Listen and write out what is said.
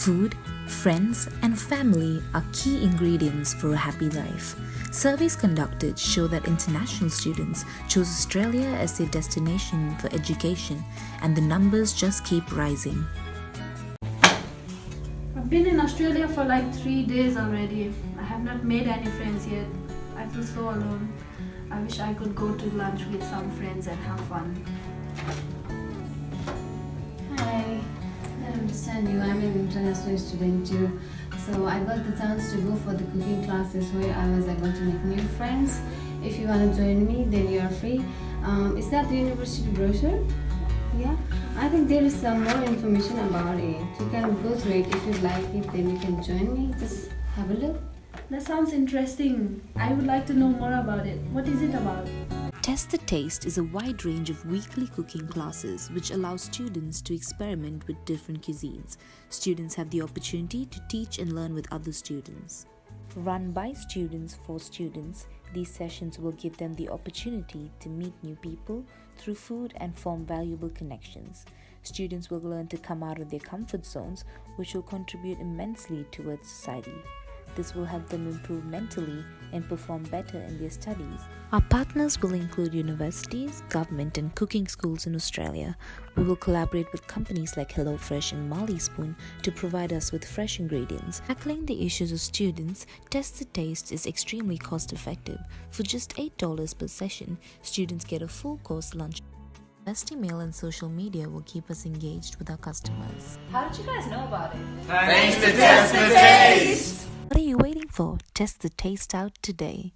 Food, friends, and family are key ingredients for a happy life. Surveys conducted show that international students chose Australia as their destination for education, and the numbers just keep rising. I've been in Australia for like 3 days already. I have not made any friends yet. I feel so alone. I wish I could go to lunch with some friends and have fun. Hi, I understand you. I'm an international student too. So I got the chance to go for the cooking classes where I was able to make new friends. If you want to join me, then you are free. Is that the university brochure? Yeah, I think there is some more information about it. You can go through it. If you like it, then you can join me. Just have a look. That sounds interesting. I would like to know more about it. What is it about? Test the Taste is a wide range of weekly cooking classes which allow students to experiment with different cuisines. Students have the opportunity to teach and learn with other students. Run by students for students, these sessions will give them the opportunity to meet new people through food and form valuable connections. Students will learn to come out of their comfort zones, which will contribute immensely towards society. This will help them improve mentally and perform better in their studies. Our partners will include universities, government and cooking schools in Australia. We will collaborate with companies like HelloFresh and Marley Spoon to provide us with fresh ingredients. Tackling the issues of students, Test the Taste is extremely cost effective. For just $8 per session, students get a full course lunch. Best email and social media will keep us engaged with our customers. How did you guys know about it? Thanks to Test the Taste! What are you waiting for? Test the taste out today.